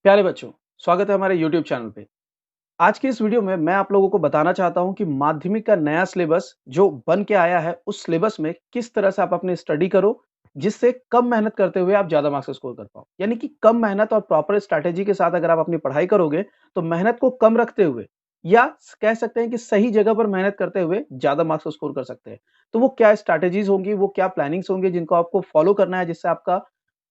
प्यारे बच्चों, स्वागत है हमारे YouTube चैनल पे। आज की इस वीडियो में मैं आप लोगों को बताना चाहता हूँ कि माध्यमिक का नया सिलेबस जो बन के आया है, उस सिलेबस में किस तरह से आप अपनी स्टडी करो, जिससे कम मेहनत करते हुए आप ज़्यादा मार्क्स स्कोर कर पाओ। यानी कि कम मेहनत और प्रॉपर स्ट्रैटेजी के साथ अगर आप अपनी पढ़ाई करोगे, तो मेहनत को कम रखते हुए या कह सकते हैं कि सही जगह पर मेहनत करते हुए ज़्यादा मार्क्स स्कोर कर सकते हैं। तो वो क्या स्ट्रैटेजीज़ होंगी, वो क्या प्लानिंग्स होंगे जिनको आपको फॉलो करना है, जिससे आपका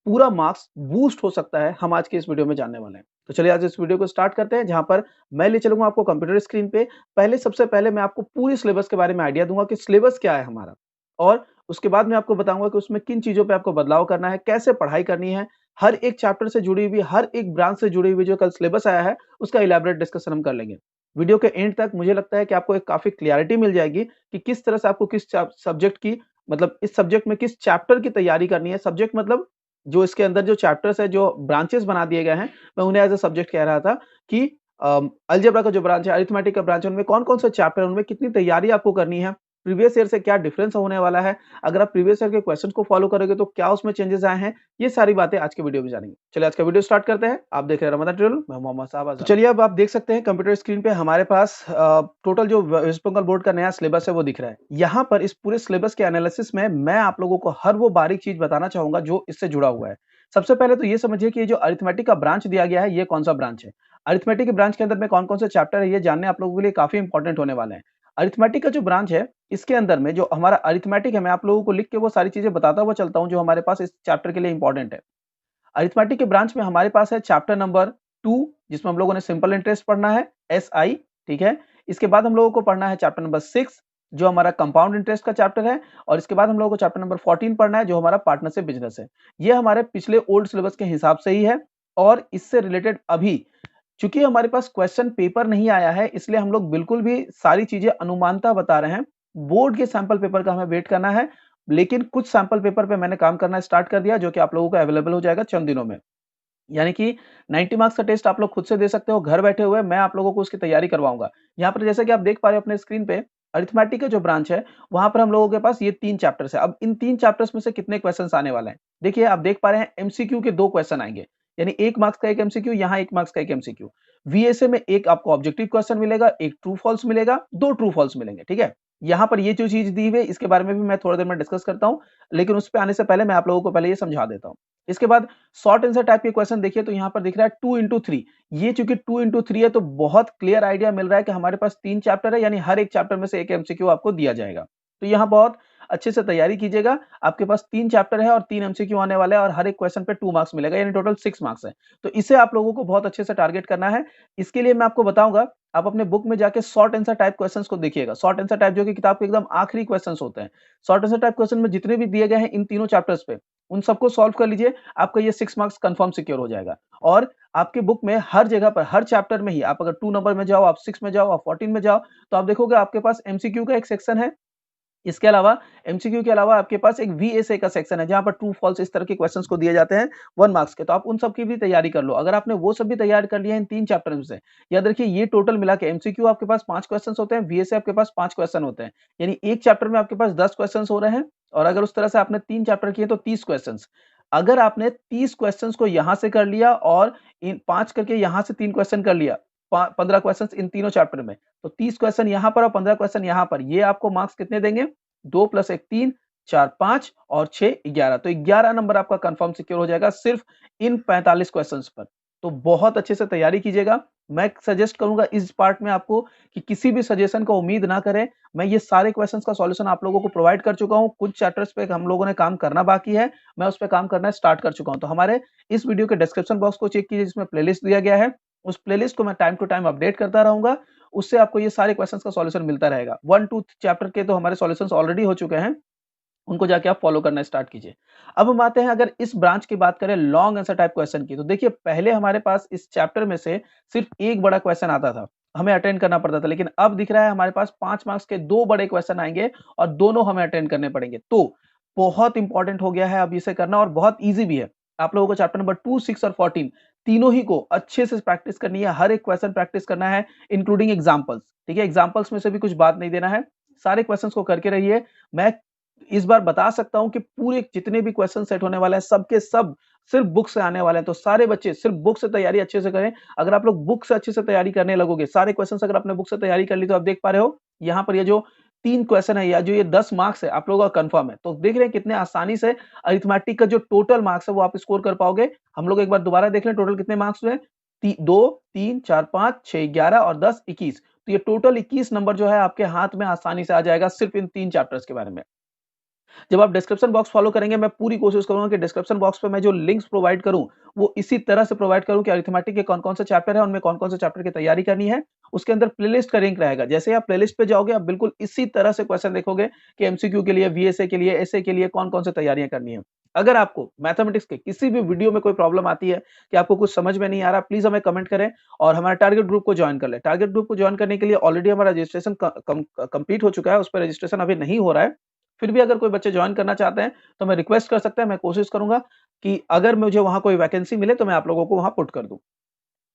पूरा मार्क्स बूस्ट हो सकता है, हम आज के इस वीडियो में जानने वाले हैं। तो चलिए आज इस वीडियो को स्टार्ट करते हैं, जहाँ पर मैं ले चलूँगा आपको कंप्यूटर स्क्रीन पे। सबसे पहले मैं आपको पूरी सिलेबस के बारे में आइडिया दूँगा कि सिलेबस क्या है हमारा, और उसके बाद मैं आपको बताऊँगा कि उसमें किन चीज़ों पे आपको बदलाव करना है, कैसे पढ़ाई करनी है। हर एक चैप्टर से जुड़ी हुई, हर एक ब्रांच से जुड़ी हुई जो कल सिलेबस आया है, उसका इलैबोरेट डिस्कशन हम कर लेंगे। वीडियो के एंड तक मुझे लगता है कि आपको एक काफ़ी क्लैरिटी मिल जाएगी कि किस तरह से आपको किस सब्जेक्ट की, मतलब इस सब्जेक्ट में किस चैप्टर की तैयारी करनी है। सब्जेक्ट मतलब जो इसके अंदर जो चैप्टर्स है, जो ब्रांचेस बना दिए गए हैं, मैं उन्हें एज़ अ सब्जेक्ट कह रहा था कि अलजेब्रा का जो ब्रांच है, अरिथमेटिक का ब्रांच है, उनमें कौन-कौन से चैप्टर है, उनमें कितनी तैयारी आपको करनी है, प्रीवियस ईयर से क्या डिफरेंस होने वाला है, अगर आप प्रीवियस ईयर के क्वेश्चन को फॉलो करोगे तो क्या उसमें चेंजेस आए हैं, ये सारी बातें आज के वीडियो में जानेंगे। चलिए आज का वीडियो स्टार्ट करते हैं। आप देख रहे हैं रमजान ट्यूटोरियल, मैं मोहम्मद साहब आज़ाद। तो चलिए अब आप देख सकते हैं कंप्यूटर स्क्रीन पे हमारे पास टोटल जो वेस्ट बंगाल बोर्ड का नया सिलेबस है वो दिख रहा है। यहाँ पर इस पूरे सिलेबस के एनालिसिस में मैं आप लोगों को हर वो बारीक चीज़ बताना चाहूँगा जो इससे जुड़ा हुआ है। सबसे पहले तो ये समझिए कि ये जो अरिथमेटिक का ब्रांच दिया गया है, ये कौन-सा ब्रांच है? अरिथमेटिक के ब्रांच के अंदर में कौन-कौन से चैप्टर है, ये जानने आप लोगों के लिए काफ़ी इंपॉर्टेंट होने वाले हैं। अरिथमेटिक का जो ब्रांच है, इसके अंदर में जो हमारा अरिथमेटिक है, मैं आप लोगों को लिख के वो सारी चीज़ें बताता हुआ चलता हूँ, जो हमारे पास इस चैप्टर के लिए इंपॉर्टेंट है। अरिथमेटिक के ब्रांच में हमारे पास है चैप्टर नंबर 2, जिसमें हम लोगों ने सिंपल इंटरेस्ट पढ़ना है, एसआई, ठीक है? इसके बाद हम लोगों को पढ़ना है चैप्टर नंबर 6, जो हमारा कंपाउंड इंटरेस्ट का चैप्टर है, और इसके बाद हम लोगों को चैप्टर नंबर 14 पढ़ना है, जो हमारा पार्टनरशिप बिज़नेस है। ये हमारे पिछले ओल्ड सिलेबस के हिसाब से ही है, और इससे रिलेटेड अभी चूँकि हमारे पास क्वेश्चन पेपर नहीं आया है, इसलिए हम लोग बिल्कुल भी सारी चीज़ें अनुमानतः बता रहे हैं। बोर्ड के सैंपल पेपर का हमें वेट करना है, लेकिन कुछ सैंपल पेपर पे मैंने काम करना स्टार्ट कर दिया, जो कि आप लोगों को अवेलेबल हो जाएगा चंद दिनों में। यानी कि 90 मार्क्स का टेस्ट आप लोग खुद से दे सकते हो घर बैठे हुए, मैं आप लोगों को उसकी तैयारी करवाऊँगा। यहाँ पर जैसा कि आप देख पा रहे हो अपने स्क्रीन पे, अरिथमेटिक का जो ब्रांच है, वहाँ पर हम लोगों के पास ये 3 चैप्टर्स है। अब इन 3 चैप्टर्स में से कितने क्वेश्चन्स आने वाले हैं? देखिए, आप देख पा रहे हैं एमसीक्यू के 2 क्वेश्चन आएँगे, यानी 1 मार्क्स का 1 एमसीक्यू, यहाँ 1 मार्क्स का 1 एमसीक्यू। वीएसए में 1 आपको ऑब्जेक्टिव क्वेश्चन मिलेगा, 1 ट्रू फॉल्स मिलेगा, 2 ट्रू फॉल्स मिलेंगे, ठीक है? यहाँ पर ये जो चीज़ दी हुई है, इसके बारे में भी मैं थोड़ी देर में डिस्कस करता हूँ, लेकिन उस पे आने से पहले मैं आप लोगों को पहले ये समझा देता हूँ। इसके बाद शॉर्ट आंसर टाइप के क्वेश्चन देखिए, तो यहाँ पर दिख रहा है 2 इंटू 3। ये चूंकि 2 इंटू 3 है, तो बहुत क्लियर आइडिया मिल रहा है कि हमारे पास 3 चैप्टर है, यानी हर एक चैप्टर में से एक एमसीक्यू आपको दिया जाएगा। तो यहाँ बहुत अच्छे से तैयारी कीजिएगा। आपके पास 3 चैप्टर है और 3 एमसीक्यू आने वाले हैं, और हर एक क्वेश्चन पे 2 मार्क्स मिलेगा, यानी टोटल 6 मार्क्स है। तो इसे आप लोगों को बहुत अच्छे से टारगेट करना है। इसके लिए मैं आपको बताऊंगा, आप अपने बुक में जाके शॉर्ट आंसर टाइप क्वेश्चंस को देखिएगा। शॉर्ट आंसर टाइप जो कि किताब के एकदम आखिरी क्वेश्चंस होते हैं। शॉर्ट आंसर टाइप क्वेश्चन में जितने भी दिए गए हैं इन तीनों चैप्टर्स पे, उन सबको सॉल्व कर लीजिए। आपका ये 6 मार्क्स कंफर्म सिक्योर हो जाएगा। और आपके बुक में हर जगह पर, हर चैप्टर में ही, आप अगर 2 नंबर में जाओ, आप 6 में जाओ, आप 14 में जाओ, तो आप देखोगे आपके पास एमसीक्यू का एक सेक्शन है। इसके अलावा एमसीक्यू के अलावा आपके पास एक वीएसए का सेक्शन है, जहाँ पर ट्रू फॉल्स इस तरह के क्वेश्चंस को दिए जाते हैं 1 मार्क्स के। तो आप उन सब की भी तैयारी कर लो। अगर आपने वो सब भी तैयार कर लिया है इन 3 चैप्टर में से, याद रखिए ये टोटल मिला के एमसीक्यू आपके पास 5 क्वेश्चंस होते हैं, वीएसए आपके पास 5 क्वेश्चन होते हैं। यानी एक चैप्टर में आपके पास 10 क्वेश्चंस हो रहे हैं, और अगर उस तरह से आपने 3 चैप्टर किए तो 30 क्वेश्चंस। अगर आपने 30 क्वेश्चंस को यहाँ से कर लिया, और इन 5 करके यहाँ से 3 क्वेश्चन कर लिया, 15 क्वेश्चंस इन तीनों चैप्टर में, तो 30 क्वेश्चन यहाँ पर और 15 क्वेश्चन यहाँ पर, ये आपको मार्क्स कितने देंगे? 2 + 1 3, 4 5 और 6 11। तो 11 नंबर आपका कंफर्म सिक्योर हो जाएगा सिर्फ इन 45 क्वेश्चंस पर। तो बहुत अच्छे से तैयारी कीजिएगा। मैं सजेस्ट करूंगा इस पार्ट में आपको कि किसी भी सजेशन का उम्मीद ना करें। मैं ये सारे क्वेश्चंस का सॉल्यूशन आप लोगों को प्रोवाइड कर चुका हूं। कुछ चैप्टर्स पे हम लोगों ने काम करना बाकी है, मैं उस पे काम करना स्टार्ट कर चुका हूं। तो हमारे इस वीडियो के डिस्क्रिप्शन बॉक्स को चेक कीजिए, जिसमें प्लेलिस्ट दिया गया है। उस प्लेलिस्ट को मैं टाइम टू टाइम अपडेट करता रहूंगा। उससे आपको ये सारे क्वेश्चंस का सॉल्यूशन मिलता रहेगा। 1 2 चैप्टर के तो हमारे सॉल्यूशंस ऑलरेडी हो चुके हैं, उनको जाके आप फॉलो करना स्टार्ट कीजिए। अब हम आते हैं, अगर इस ब्रांच की बात करें लॉन्ग आंसर टाइप क्वेश्चन की, तो देखिए पहले हमारे पास इस चैप्टर में से सिर्फ एक बड़ा क्वेश्चन आता था, हमें अटेंड करना पड़ता था, लेकिन अब दिख रहा है हमारे पास 5 मार्क्स के 2 बड़े क्वेश्चन आएंगे, और दोनों हमें अटेंड करने पड़ेंगे। तो बहुत इंपॉर्टेंट हो गया है अब इसे करना, और बहुत ईजी भी है। आप लोगों को चैप्टर नंबर 2 6 और 14 तीनों ही को अच्छे से प्रैक्टिस करनी है। हर एक क्वेश्चन प्रैक्टिस करना है, इंक्लूडिंग एग्जांपल्स, ठीक है? एग्जांपल्स में से भी कुछ बात नहीं देना है। सारे क्वेश्चंस को करके रहिए। मैं इस बार बता सकता हूं कि पूरे जितने भी क्वेश्चन सेट होने वाले हैं, सबके सब सिर्फ बुक से आने वाले हैं। तो सारे बच्चे सिर्फ बुक से तैयारी अच्छे से करें। अगर आप लोग बुक से अच्छे से तैयारी करने लगोगे, सारे क्वेश्चंस अगर आपने बुक से तैयारी कर ली, तो आप देख पा रहे हो यहाँ पर ये जो 3 क्वेश्चन है या जो ये 10 मार्क्स है आप लोगों का कंफर्म है। तो देख रहे हैं कितने आसानी से अरिथमेटिक का जो टोटल मार्क्स है वो आप स्कोर कर पाओगे। हम लोग एक बार दोबारा देख लें टोटल कितने मार्क्स हुए। 2, 3, 4, 5, 6, 11 और 10, 21। तो ये टोटल 21 नंबर जो है आपके हाथ में आसानी से आ जाएगा सिर्फ इन 3 चैप्टर्स के बारे में। जब आप डिस्क्रिप्शन बॉक्स फॉलो करेंगे, मैं पूरी कोशिश करूंगा कि डिस्क्रिप्शन बॉक्स पे मैं जो लिंक्स प्रोवाइड करूं वो इसी तरह से प्रोवाइड करूं कि अरिथमेटिक के कौन-कौन से चैप्टर है, उनमें कौन-कौन से चैप्टर की तैयारी करनी है। उसके अंदर प्लेलिस्ट का लिंक रहेगा। जैसे आप प्लेलिस्ट पे जाओगे, आप बिल्कुल इसी तरह से क्वेश्चन देखोगे कि एमसीक्यू के लिए, वीएसए के लिए, एसए के लिए कौन-कौन से तैयारियां करनी है। अगर आपको मैथमेटिक्स के किसी भी वीडियो में कोई प्रॉब्लम आती है कि आपको कुछ समझ में नहीं आ रहा, प्लीज हमें कमेंट करें और हमारे टारगेट ग्रुप को ज्वाइन कर लें। टारगेट ग्रुप को ज्वाइन करने के लिए ऑलरेडी हमारा रजिस्ट्रेशन कंप्लीट हो चुका है, उस पर रजिस्ट्रेशन अभी नहीं हो रहा है। फिर भी अगर कोई बच्चे ज्वाइन करना चाहते हैं तो मैं रिक्वेस्ट कर सकते हैं, मैं कोशिश करूंगा कि अगर मुझे वहां कोई वैकेंसी मिले तो मैं आप लोगों को वहां पुट कर दूं।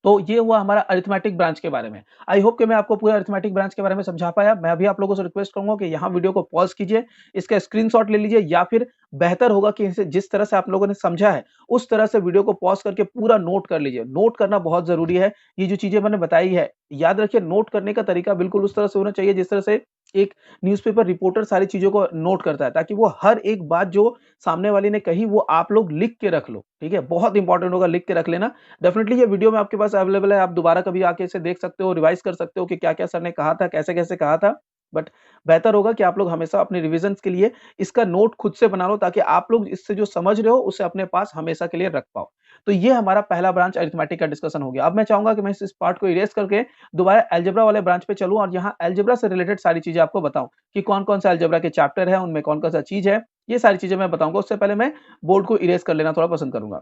तो ये हुआ हमारा अरिथमेटिक ब्रांच के बारे में। आई होप कि मैं आपको पूरा अरिथमेटिक ब्रांच के बारे में समझा पाया। मैं अभी आप लोगों से रिक्वेस्ट करूंगा कि यहाँ वीडियो को पॉज कीजिए, इसका स्क्रीनशॉट ले लीजिए, या फिर बेहतर होगा कि इसे जिस तरह से आप लोगों ने समझा है उस तरह से वीडियो को पॉज करके पूरा नोट कर लीजिए। नोट करना बहुत जरूरी है। ये जो चीजें मैंने बताई है, याद रखिए नोट करने का तरीका बिल्कुल उस तरह से होना चाहिए जिस तरह से एक न्यूज़पेपर रिपोर्टर सारी चीजों को नोट करता है, ताकि वो हर एक बात जो सामने वाले ने कही वो आप लोग लिख के रख लो। ठीक है, बहुत इंपॉर्टेंट होगा, लिख के रख लेना। डेफिनेटली ये वीडियो में आपके पास अवेलेबल है, आप दोबारा कभी आके इसे देख सकते हो, रिवाइज कर सकते हो कि क्या-क्या सर ने कहा था, कैसे-कैसे कहा था। बट बेहतर होगा कि आप लोग हमेशा अपने रिविजन्स के लिए इसका नोट खुद से बना लो, ताकि आप लोग इससे जो समझ रहे हो उसे अपने पास हमेशा के लिए रख पाओ। तो ये हमारा पहला ब्रांच अरिथमेटिक का डिस्कशन हो गया। अब मैं चाहूंगा कि मैं इस पार्ट को इरेज करके दोबारा अलजेब्रा वाले ब्रांच पे चलूं और यहाँ अलजेब्रा से रिलेटेड सारी चीजें आपको बताऊं कि कौन-कौन से अलजेब्रा के चैप्टर है, उनमें कौन-कौन सा चीज है, ये सारी चीजें मैं बताऊंगा। उससे पहले मैं बोर्ड को इरेज कर लेना थोड़ा पसंद करूंगा।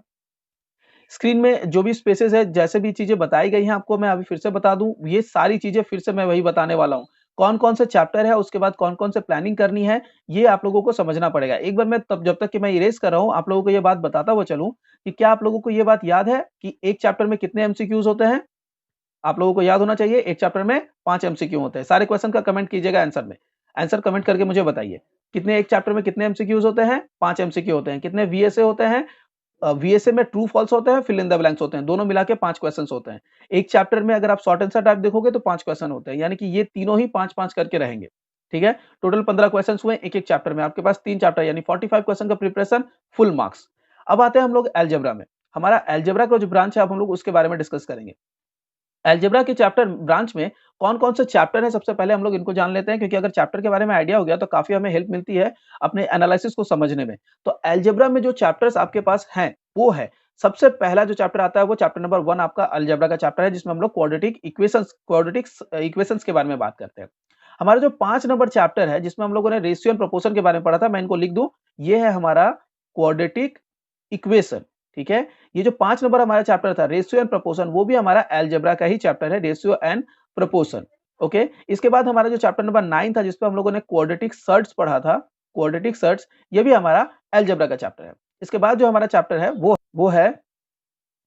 स्क्रीन में जो भी स्पेसेस है, जैसे भी चीजें बताई गई हैं आपको मैं अभी फिर से बता दूं, ये सारी चीजें फिर से मैं वही बताने वाला हूं। कौन-कौन से चैप्टर है, उसके बाद कौन-कौन से प्लानिंग करनी है, ये आप लोगों को समझना पड़ेगा। एक बार मैं तब जब तक कि मैं इरेज कर रहा हूं, आप लोगों को ये बात बताता हुआ चलूं कि क्या आप लोगों को ये बात याद है कि एक चैप्टर में कितने एमसीक्यूज होते हैं? आप लोगों को याद होना चाहिए, एक चैप्टर में 5 एमसीक्यू होते हैं। सारे क्वेश्चन का कमेंट कीजिएगा आंसर में। आंसर कमेंट करके मुझे बताइए, कितने एक चैप्टर में कितने एमसीक्यूज होते हैं? 5 एमसीक्यू होते हैं। कितने वीएसए होते हैं? वीएसए में ट्रू फॉल्स होते हैं, फिल इन द ब्लैंक्स होते हैं, दोनों मिला के 5 क्वेश्चंस होते हैं। एक चैप्टर में अगर आप शॉर्ट आंसर टाइप देखोगे तो 5 क्वेश्चन होते हैं, यानी कि ये तीनों ही 5-5 करके रहेंगे। ठीक है, टोटल 15 क्वेश्चंस हुए एक-एक चैप्टर में। आपके पास 3 चैप्टर यानी 45 क्वेश्चन का प्रिपरेशन, फुल मार्क्स। अब आते हैं हम लोग अलजेब्रा में। हमारा अलजेब्रा का जो ब्रांच है अब हम लोग उसके बारे में डिस्कस करेंगे। अलजेब्रा के चैप्टर ब्रांच में कौन-कौन से चैप्टर हैं, सबसे पहले हम लोग इनको जान लेते हैं, क्योंकि अगर चैप्टर के बारे में आइडिया हो गया तो काफ़ी हमें हेल्प मिलती है अपने एनालिसिस को समझने में। तो अलजेब्रा में जो चैप्टर्स आपके पास हैं, वो है सबसे पहला जो चैप्टर आता है वो चैप्टर नंबर 1 आपका अलजेब्रा का चैप्टर है, जिसमें हम लोग क्वाड्रेटिक्स इक्वेशंस के बारे में बात करते हैं। हमारा जो 5 नंबर चैप्टर है जिसमें हम लोगों ने रेशियो एंड प्रोपोर्शन के बारे में पढ़ा था, मैं इनको लिख दूं, ये है हमारा क्वाड्रेटिक इक्वेशन। ठीक है, ये जो 5 नंबर हमारा चैप्टर था रेशियो एंड प्रोपोर्शन, वो भी हमारा अलजेब्रा का ही चैप्टर है, रेशियो एंड प्रोपोर्शन। ओके, इसके बाद हमारा जो चैप्टर नंबर 9 था जिसपे हम लोगों ने क्वाड्रेटिक सर्ट्स पढ़ा था, क्वाड्रेटिक सर्ट्स, ये भी हमारा अलजेब्रा का चैप्टर है। इसके बाद जो हमारा चैप्टर है वो है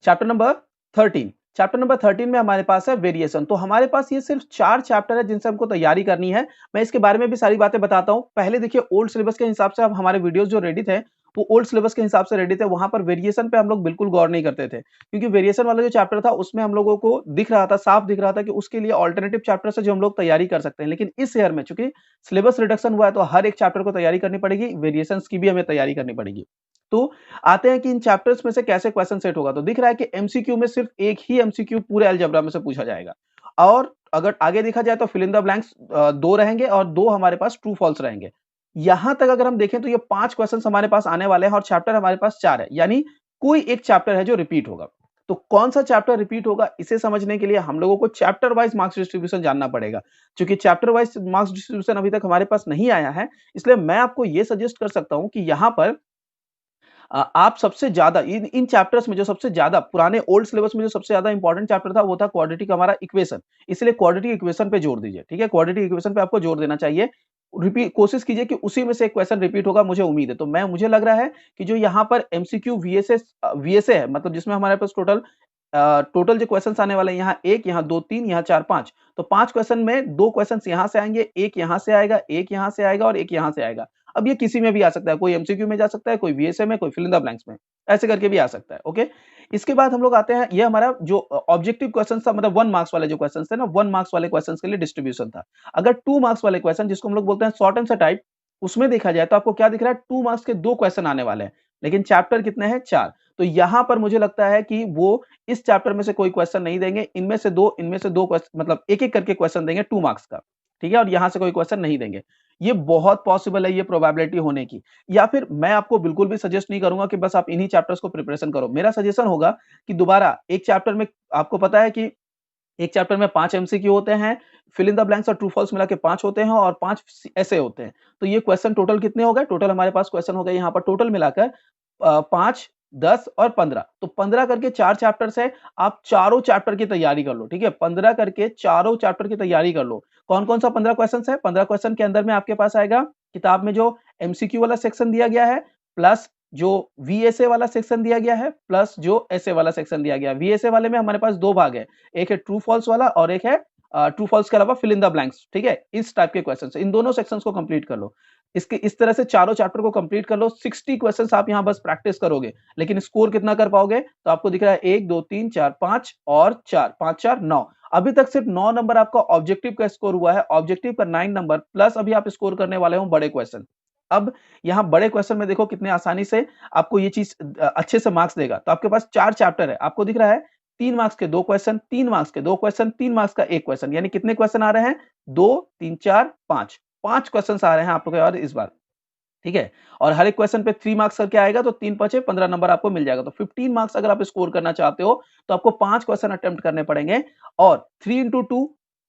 चैप्टर नंबर 13। चैप्टर नंबर 13 में हमारे पास है वेरिएशन। तो हमारे पास ये सिर्फ 4 चैप्टर है जिनसे हमको तैयारी करनी है। मैं इसके बारे में भी सारी बातें बताता हूं। पहले देखिए, ओल्ड सिलेबस के हिसाब से अब हमारे वीडियोस जो रेडी थे वो ओल्ड सिलेबस के हिसाब से रेडी थे। वहां पर वेरिएशन पे हम लोग बिल्कुल गौर नहीं करते थे, क्योंकि वेरिएशन वाला जो चैप्टर था उसमें हम लोगों को दिख रहा था, साफ दिख रहा था कि उसके लिए ऑल्टरनेटिव चैप्टर से जो हम लोग तैयारी कर सकते हैं। लेकिन इस ईयर में चूंकि सिलेबस रिडक्शन हुआ है तो हर एक चैप्टर को तैयारी करनी पड़ेगी, वेरिएशंस की भी हमें तैयारी करनी पड़ेगी। तो आते हैं कि इन चैप्टर्स में से कैसे क्वेश्चन सेट होगा। तो दिख रहा है कि एमसीक्यू में सिर्फ एक ही एमसीक्यू पूरे अलजेब्रा में से पूछा जाएगा, और अगर आगे देखा जाए तो फिल इन द ब्लैंक्स 2 रहेंगे और 2 हमारे पास ट्रू फॉल्स रहेंगे। यहां तक अगर हम देखें तो ये 5 क्वेश्चन हमारे पास आने वाले हैं और चैप्टर हमारे पास 4 है, यानी कोई एक चैप्टर है जो रिपीट होगा। तो कौन सा चैप्टर रिपीट होगा, इसे समझने के लिए हम लोगों को चैप्टर वाइज मार्क्स डिस्ट्रीब्यूशन जानना पड़ेगा। क्योंकि चैप्टर वाइज मार्क्स डिस्ट्रीब्यूशन अभी तक हमारे पास नहीं आया है, इसलिए मैं आपको यह सजेस्ट कर सकता हूं कि यहां पर आप सबसे ज्यादा इन इन चैप्टर्स में जो सबसे ज्यादा पुराने ओल्ड सिलेबस में जो सबसे ज्यादा इंपॉर्टेंट चैप्टर था वो था क्वाड्रेटिक हमारा इक्वेशन। इसलिए क्वाड्रेटिक इक्वेशन पे जोर दीजिए। ठीक है, क्वाड्रेटिक इक्वेशन पे आपको जोर देना चाहिए। रिपीट कोशिश कीजिए कि उसी में से एक क्वेश्चन रिपीट होगा, मुझे उम्मीद है। तो मुझे लग रहा है कि जो यहाँ पर एमसीक्यू वीएसए है, मतलब जिसमें हमारे पास टोटल जो क्वेश्चंस आने वाले हैं, यहाँ 1, यहाँ 2, 3, यहाँ 4, 5। तो 5 क्वेश्चन में 2 क्वेश्चंस यहाँ से आएंगे, एक यहाँ से आएगा, एक यहाँ से आएगा और एक यहाँ से आएगा। अब ये किसी में भी आ सकता है, कोई एमसीक्यू में जा सकता है, कोई वीएसए में, कोई फिल इन द ब्लैंक्स में, ऐसे करके भी आ सकता है। ओके, इसके बाद हम लोग आते हैं, ये हमारा जो ऑब्जेक्टिव क्वेश्चन था, मतलब 1 मार्क्स वाले जो क्वेश्चन थे ना, 1 मार्क्स वाले क्वेश्चन के लिए डिस्ट्रीब्यूशन था। अगर 2 मार्क्स वाले क्वेश्चन, जिसको हम लोग बोलते हैं शॉर्ट आंसर टाइप, उसमें देखा जाए तो आपको क्या दिख रहा है, 2 मार्क्स के 2 क्वेश्चन आने वाले हैं, लेकिन चैप्टर कितने हैं, 4। तो यहां पर मुझे लगता है कि वो इस चैप्टर में से कोई क्वेश्चन नहीं देंगे, इनमें से दो क्वेश्चन, मतलब एक-एक करके क्वेश्चन देंगे 2 मार्क्स का, ठीक है? और यहां से कोई क्वेश्चन नहीं देंगे। ये बहुत पॉसिबल है, ये प्रोबेबिलिटी होने की। या फिर मैं आपको बिल्कुल भी सजेस्ट नहीं करूंगा कि बस आप इन्हीं चैप्टर्स को प्रिपरेशन करो। मेरा सजेशन होगा कि दोबारा एक चैप्टर में, आपको पता है कि एक चैप्टर में 5 एमसीक्यू होते हैं, फिल इन द ब्लैंक्स और ट्रू फॉल्स मिला के 5 होते हैं और 5 ऐसे होते हैं। तो ये क्वेश्चन टोटल कितने हो गए? टोटल हमारे पास क्वेश्चन हो गए यहाँ पर टोटल मिलाकर 5, 10 और 15। तो 15 करके 4 चैप्टर्स है, आप चारों चैप्टर की तैयारी कर लो, ठीक है? 15 करके चारों चैप्टर की तैयारी कर लो। कौन-कौन सा 15 क्वेश्चंस है? 15 क्वेश्चन के अंदर में आपके पास आएगा, किताब में जो एमसीक्यू वाला सेक्शन दिया गया है, प्लस जो वीएसए वाला सेक्शन दिया गया है, प्लस जो एसए वाला सेक्शन दिया गया है। वीएसए वाले में हमारे पास 2 भाग है, एक है ट्रू फॉल्स वाला और एक है ट्रू फॉल्स के अलावा फिल इन द ब्लैंक्स, ठीक है? इस टाइप के क्वेश्चंस, इन दोनों सेक्शंस को कंप्लीट कर लो। इसके इस तरह से चारों चैप्टर को कंप्लीट कर लो। 60 क्वेश्चंस आप यहाँ बस प्रैक्टिस करोगे, लेकिन स्कोर कितना कर पाओगे? तो आपको दिख रहा है 1, 2, 3, 4, 5 और 4, 5, 4, 9। अभी तक सिर्फ 9 नंबर आपका ऑब्जेक्टिव का स्कोर हुआ है, ऑब्जेक्टिव का 9 नंबर प्लस अभी आप स्कोर करने वाले हो बड़े क्वेश्चन। अब यहाँ बड़े क्वेश्चन में देखो कितने आसानी से आपको ये चीज अच्छे से मार्क्स देगा। तो आपके पास 4 चैप्टर है, आपको दिख रहा है 3 मार्क्स के 2 क्वेश्चन, 3 मार्क्स के 2 क्वेश्चन, 3 मार्क्स का 1 क्वेश्चन, यानी कितने क्वेश्चन आ रहे हैं? 2, 3, 4, 5, 5 क्वेश्चन आ रहे हैं आप लोग के और इस बार, ठीक है? और हर एक क्वेश्चन पे 3 मार्क्स करके आएगा, तो 3 5 15 नंबर आपको मिल जाएगा। तो 15 मार्क्स अगर आप स्कोर करना चाहते हो, तो आपको 5 क्वेश्चन अटेम्प्ट करने पड़ेंगे और 3 इंटू 2,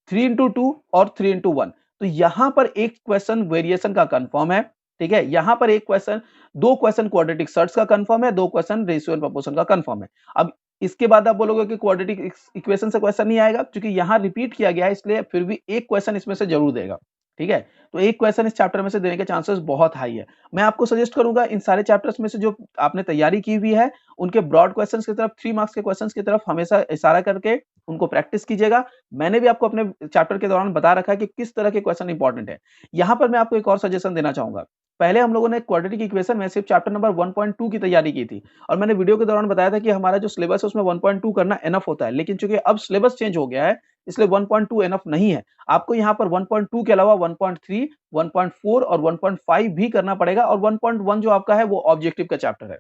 3 इंटू 2 और 3 इंटू 1। तो यहाँ पर एक क्वेश्चन वेरिएशन का कंफर्म है, ठीक है? यहाँ पर एक क्वेश्चन, 2 क्वेश्चन क्वाड्रेटिक सर्ट्स का कंफर्म है, 2 क्वेश्चन रेशियो एंड प्रोपोर्शन का कंफर्म है। अब इसके बाद आप बोलोगे कि क्वाड्रेटिक इक्वेशन से क्वेश्चन नहीं आएगा, क्योंकि यहाँ रिपीट किया गया है, इसलिए फिर भी एक क्वेश्चन इसमें से जरूर देगा, ठीक है? तो एक क्वेश्चन इस चैप्टर में से देने के चांसेस बहुत हाई है। मैं आपको सजेस्ट करूंगा इन सारे चैप्टर्स में से जो आपने तैयारी की हुई है, उनके ब्रॉड क्वेश्चंस की तरफ, 3 मार्क्स के क्वेश्चंस की तरफ हमेशा इशारा करके उनको प्रैक्टिस कीजिएगा। मैंने भी आपको अपने चैप्टर के दौरान बता रखा है कि किस तरह के क्वेश्चन इंपॉर्टेंट है। यहाँ पर मैं आपको एक और सजेशन देना चाहूंगा। पहले हम लोगों ने क्वाड्रेटिक इक्वेशन में सिर्फ चैप्टर नंबर 1.2 की तैयारी की थी और मैंने वीडियो के दौरान बताया था कि हमारा जो सिलेबस है उसमें 1.2 करना एनफ होता है, लेकिन चूंकि अब सिलेबस चेंज हो गया है, इसलिए 1.2 एनफ नहीं है। आपको यहाँ पर 1.2 के अलावा 1.3, 1.4 और 1.5 भी करना पड़ेगा और 1.1 जो आपका है वो ऑब्जेक्टिव का चैप्टर है,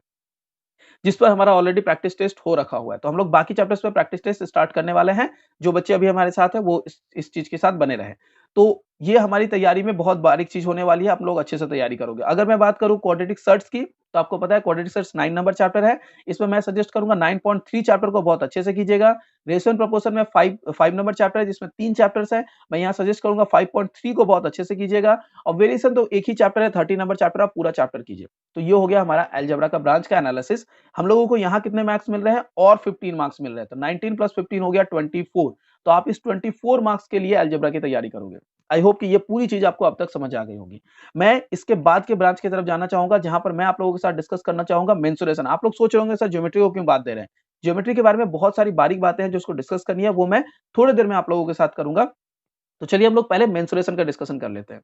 जिस पर हमारा ऑलरेडी प्रैक्टिस टेस्ट हो रखा हुआ है। तो हम लोग बाकी चैप्टर्स पे प्रैक्टिस टेस्ट स्टार्ट करने वाले हैं। जो बच्चे अभी हमारे साथ हैं वो इस चीज के साथ बने रहें। तो ये हमारी तैयारी में बहुत बारीक चीज होने वाली है, आप लोग अच्छे से तैयारी करोगे। अगर मैं बात करूं क्वाड्रेटिक सर्ट्स की, तो आपको पता है क्वाड्रेटिक सर्ट्स 9 नंबर चैप्टर है। इसमें मैं सजेस्ट करूंगा 9.3 चैप्टर को बहुत अच्छे से कीजिएगा। रेशियो एंड प्रोपोर्शन में 5 नंबर चैप्टर है, जिसमें 3 चैप्टर्स है। मैं यहाँ सजेस्ट करूंगा 5.3 को बहुत अच्छे से कीजिएगा। और वेरिएशन तो एक ही चैप्टर है, 30 नंबर चैप्टर, आप पूरा चैप्टर कीजिए। तो ये हो गया हमारा अलजेब्रा का ब्रांच का एनालिसिस। हम लोगों को यहाँ कितने मार्क्स मिल रहे हैं? और 15 मार्क्स मिल रहे हैं। तो 19 प्लस 15 हो गया 24। तो आप इस 24 मार्क्स के लिए अलजेब्रा की तैयारी करोगे। आई होप कि ये पूरी चीज आपको अब तक समझ आ गई होगी। मैं इसके बाद के ब्रांच की तरफ जाना चाहूंगा, जहां पर मैं आप लोगों के साथ डिस्कस करना चाहूंगा मेंसुरेशन। आप लोग सोच रहे होंगे सर ज्योमेट्री को क्यों बात दे रहे हैं? ज्योमेट्री के बारे में बहुत सारी बारीक बातें हैं जो उसको डिस्कस करनी है, वो मैं थोड़ी देर में आप लोगों के साथ करूंगा। तो चलिए हम लोग पहले मेंसुरेशन का डिस्कशन कर लेते हैं।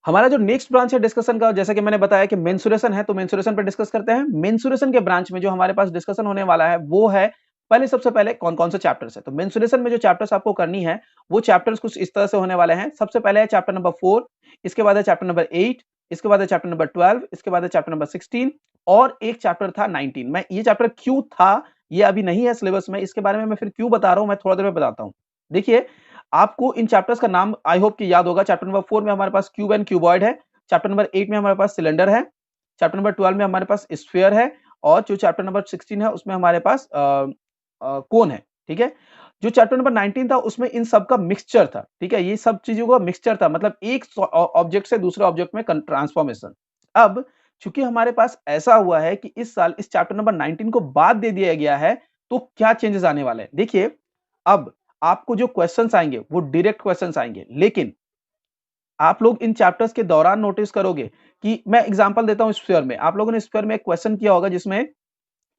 हमारा जो नेक्स्ट ब्रांच है डिस्कशन का, जैसा कि मैंने बताया कि मेंसुरेशन है, तो मेंसुरेशन पर डिस्कस करते हैं। मेंसुरेशन के ब्रांच में जो हमारे पास डिस्कशन होने वाला है वो है, पहले सबसे पहले कौन-कौन से चैप्टर्स है। तो मेंसुरेशन में जो चैप्टर्स आपको करनी है, वो चैप्टर्स कुछ इस तरह से होने वाले हैं। सबसे पहले है चैप्टर नंबर 4, इसके बाद है चैप्टर नंबर 8, इसके बाद है चैप्टर नंबर 12, इसके बाद है चैप्टर नंबर 16 और एक चैप्टर था 19। मैं ये चैप्टर क्यों था, ये अभी नहीं है सिलेबस में, इसके बारे में मैं फिर क्यों बता रहा हूं, मैं थोड़ा देर में बताता हूं। देखिए, आपको इन चैप्टर्स का नाम आई होप कि याद होगा। चैप्टर नंबर 4 में हमारे पास क्यूब एंड क्यूबॉइड है, चैप्टर नंबर 8 में हमारे पास सिलेंडर है, चैप्टर नंबर 12 में हमारे पास स्फीयर है और जो चैप्टर नंबर 16 है उसमें हमारे पास कोन है, ठीक है? जो चैप्टर नंबर 19 था उसमें इन सब का मिक्सचर था, ठीक है? ये सब चीजों का मिक्सचर था, मतलब एक ऑब्जेक्ट से दूसरे ऑब्जेक्ट में ट्रांसफॉर्मेशन। अब चूंकि हमारे पास ऐसा हुआ है कि इस साल इस चैप्टर नंबर 19 को बाद दे दिया गया है, तो क्या चेंजेस आने वाले हैं? देखिए, अब आपको जो क्वेश्चंस आएंगे वो डायरेक्ट क्वेश्चंस आएंगे, लेकिन आप लोग इन चैप्टर्स के दौरान नोटिस करोगे कि मैं एग्जांपल देता हूं स्फीयर में। आप लोगों ने स्फीयर में एक क्वेश्चन किया होगा जिसमें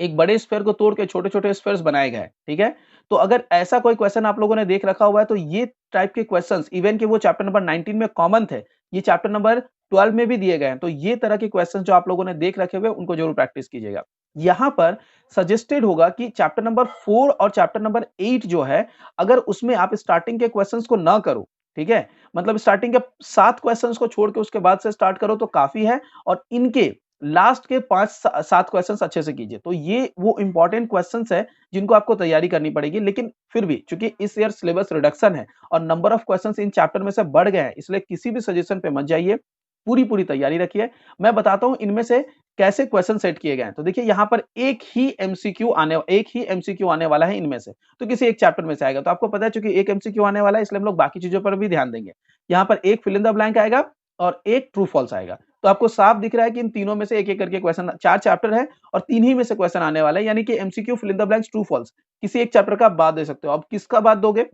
एक बड़े स्फीयर को तोड़ के छोटे-छोटे स्फीयर्स बनाए गए हैं, ठीक है? तो अगर ऐसा कोई क्वेश्चन आप लोगों ने देख रखा हुआ है, तो ये टाइप के क्वेश्चंस इवन कि वो चैप्टर नंबर 19 में कॉमन थे, ये चैप्टर नंबर 12 में भी दिए गए हैं। तो ये तरह के क्वेश्चन जो आप लोगों ने देख रखे हुए उनको जरूर प्रैक्टिस कीजिएगा। यहाँ पर सजेस्टेड होगा कि चैप्टर नंबर 4 और चैप्टर नंबर 8 जो है, अगर उसमें आप स्टार्टिंग के क्वेश्चंस को ना करो, ठीक है? मतलब स्टार्टिंग के 7 क्वेश्चंस को छोड़ के उसके बाद से स्टार्ट करो तो काफ़ी है, और इनके लास्ट के 5 7 क्वेश्चंस अच्छे से कीजिए। तो ये वो इंपॉर्टेंट क्वेश्चंस है जिनको आपको तैयारी करनी पड़ेगी। लेकिन फिर भी चूँकि इस ईयर सिलेबस रिडक्शन है और number of questions in chapter में से बढ़ गए हैं, इसलिए किसी भी सजेशन पे मत जाइए। पूरी तैयारी रखिए। मैं बताता हूँ इनमें से कैसे क्वेश्चन सेट किए गए हैं। तो देखिए यहाँ पर एक ही एमसीक्यू आने वाला है इनमें से। तो किसी एक चैप्टर में से आएगा। तो आपको पता है चूँकि एक एमसीक्यू आने वाला है, इसलिए हम लोग बाकी चीज़ों पर भी ध्यान देंगे। यहाँ पर एक फिल इन द ब्लैंक आएगा और एक ट्रू फॉल्स आएगा। तो आपको साफ दिख रहा है कि इन तीनों में से एक-एक करके क्वेश्चन, 4 चैप्टर है और 3 ही में से क्वेश्चन आने वाला है, यानी कि MCQ, fill in the blanks, true false. किसी एक चैप्टर का आप बाद दे सकते हो। अब किसका बाद दोगे?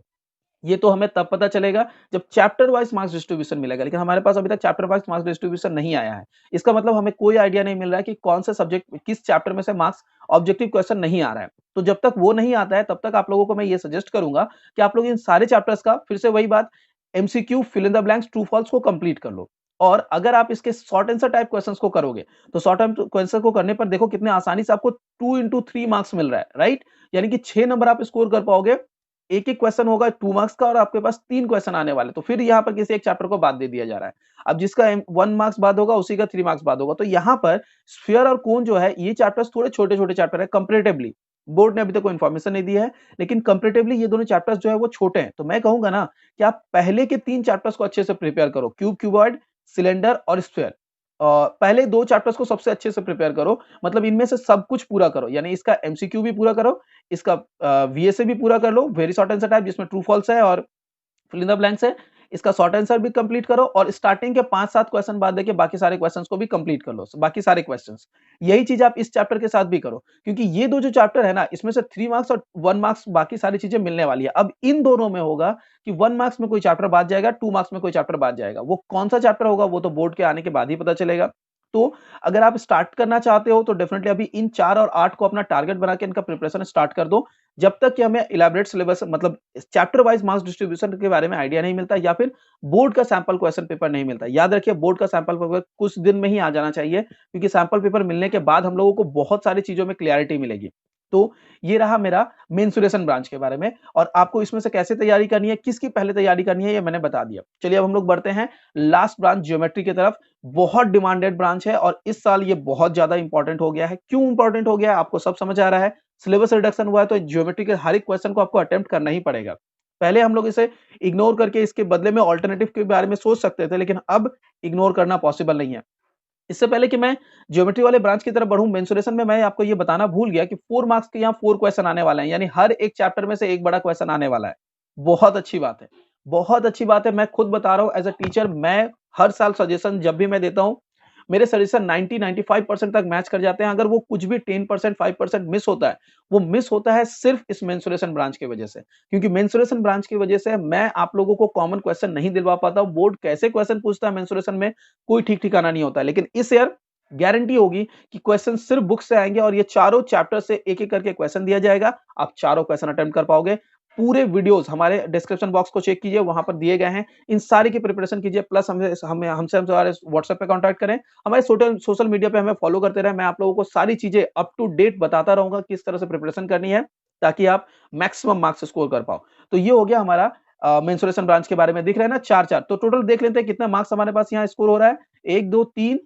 ये तो हमें तब पता चलेगा जब चैप्टर वाइज मार्क्स डिस्ट्रीब्यूशन मिलेगा, लेकिन हमारे पास अभी तक चैप्टर वाइज मार्क्स डिस्ट्रीब्यूशन नहीं आया है। इसका मतलब हमें कोई आइडिया नहीं मिल रहा है कि कौन से सब्जेक्ट किस चैप्टर में से मार्क्स ऑब्जेक्टिव क्वेश्चन नहीं आ रहा है। तो जब तक वो नहीं आता है तब तक आप लोगों को मैं ये सजेस्ट करूंगा कि आप लोग इन सारे चैप्टर्स का फिर से वही बात, MCQ, fill in the blanks, true false को कंप्लीट कर लो। और अगर आप इसके शॉर्ट आंसर टाइप क्वेश्चंस को करोगे तो शॉर्ट आंसर क्वेश्चन को करने पर देखो कितने आसानी से आपको 2 into 3 मार्क्स मिल रहा है, राइट? यानी कि 6 नंबर आप स्कोर कर पाओगे। एक-एक क्वेश्चन होगा 2 मार्क्स का और आपके पास 3 क्वेश्चन आने वाले, तो फिर यहाँ पर किसी एक चैप्टर को बाद दे दिया जा रहा है। अब जिसका 1 मार्क्स बाद होगा उसी का 3 मार्क्स बाद होगा। तो यहाँ पर स्फीयर और कोन जो है ये चैप्टर्स थोड़े छोटे-छोटे चैप्टर है कंपैरेटिवली। बोर्ड ने अभी तक कोई इन्फॉर्मेशन नहीं दी है, लेकिन कंपैरेटिवली ये दोनों चैप्टर्स जो है वो छोटे हैं। तो मैं कहूँगा ना कि आप पहले के 3 चैप्टर्स को अच्छे से प्रिपेयर करो, क्यूब, क्यूबॉइड, सिलेंडर और स्फीयर। पहले 2 चैप्टर्स को सबसे अच्छे से प्रिपेयर करो, मतलब इनमें से सब कुछ पूरा करो, यानी इसका एमसीक्यू भी पूरा करो, इसका वीएसए भी पूरा कर लो, वेरी शॉर्ट आंसर टाइप जिसमें ट्रू फॉल्स है और फिल इन द ब्लैंक्स है। इसका शॉर्ट आंसर भी कंप्लीट करो और स्टार्टिंग के 5-7 क्वेश्चन बाद देके बाकी सारे क्वेश्चंस को भी कंप्लीट कर लो, बाकी सारे क्वेश्चंस। यही चीज़ आप इस चैप्टर के साथ भी करो, क्योंकि ये 2 जो चैप्टर है ना, इसमें से 3 मार्क्स और 1 मार्क्स बाकी सारी चीज़ें मिलने वाली है। अब इन दोनों में होगा कि 1 मार्क्स में कोई चैप्टर बाद जाएगा, 2 मार्क्स में कोई चैप्टर बाद जाएगा। वो कौन-सा चैप्टर होगा वो तो बोर्ड के आने के बाद ही पता चलेगा। तो अगर आप स्टार्ट करना चाहते हो तो डेफिनिटली अभी इन 4 और 8 को अपना टारगेट बना के इनका प्रिपरेशन स्टार्ट कर दो। जब तक कि हमें इलैबोरेट सिलेबस, मतलब चैप्टर वाइज मार्क्स डिस्ट्रीब्यूशन के बारे में आइडिया नहीं मिलता या फिर बोर्ड का सैंपल क्वेश्चन पेपर नहीं मिलता। याद रखिए बोर्ड का सैंपल पेपर कुछ दिन में ही आ जाना चाहिए, क्योंकि सैंपल पेपर मिलने के बाद हम लोगों को बहुत सारी चीज़ों में क्लैरिटी मिलेगी। तो ये रहा मेरा मेंसुरेशन ब्रांच के बारे में, और आपको इसमें से कैसे तैयारी करनी है, किसकी पहले तैयारी करनी है, ये मैंने बता दिया। चलिए अब हम लोग बढ़ते हैं लास्ट ब्रांच ज्योमेट्री की तरफ। बहुत डिमांडेड ब्रांच है और इस साल ये बहुत ज्यादा इंपॉर्टेंट हो गया है। क्यों इंपॉर्टेंट हो गया है आपको सब समझ आ रहा है। सिलेबस रिडक्शन हुआ है तो ज्योमेट्री के हर एक क्वेश्चन को आपको अटेम्प्ट करना ही पड़ेगा। पहले हम लोग इसे इग्नोर करके इसके बदले में ऑल्टरनेटिव के बारे में सोच सकते थे, लेकिन अब इग्नोर करना पॉसिबल नहीं है। इससे पहले कि मैं ज्योमेट्री वाले ब्रांच की तरफ बढ़ूं, मेंसुरेशन में मैं आपको ये बताना भूल गया कि 4 मार्क्स के यहाँ 4 क्वेश्चन आने वाले हैं, यानी हर एक चैप्टर में से एक बड़ा क्वेश्चन आने वाला है। बहुत अच्छी बात है, बहुत अच्छी बात है। मैं खुद बता रहा हूँ एज अ टीचर, मैं हर साल सजेशन जब भी मैं देता हूँ, मेरे सजेशन 90-95% तक मैच कर जाते हैं। अगर वो कुछ भी 10% 5% मिस होता है, वो मिस होता है सिर्फ इस मेंसुरेशन ब्रांच की वजह से। क्योंकि मेंसुरेशन ब्रांच की वजह से मैं आप लोगों को कॉमन क्वेश्चन नहीं दिलवा पाता हूं। बोर्ड कैसे क्वेश्चन पूछता है मेंसुरेशन में, कोई ठीक ठिकाना नहीं होता है। लेकिन इस ईयर गारंटी होगी कि क्वेश्चन सिर्फ बुक से आएंगे और ये चारों चैप्टर से एक-एक करके क्वेश्चन दिया जाएगा। आप चारों क्वेश्चन अटेम्प्ट कर पाओगे। पूरे वीडियोस हमारे डिस्क्रिप्शन बॉक्स को चेक कीजिए, वहां पर दिए गए हैं। इन सारी की प्रिपरेशन कीजिए, प्लस हमसे हमारे व्हाट्सएप पे कांटेक्ट करें, हमारे सोशल मीडिया पे हमें फॉलो करते रहें। मैं आप लोगों को सारी चीजें अप टू डेट बताता रहूंगा किस तरह से प्रिपरेशन करनी है, ताकि आप मैक्सिमम मार्क्स स्कोर कर पाओ। तो ये हो गया हमारा मेंसुरेशन ब्रांच के बारे में। दिख रहा है ना 4-4। तो टोटल देख लेते हैं कितना मार्क्स हमारे पास यहाँ स्कोर हो रहा है। 1 2 3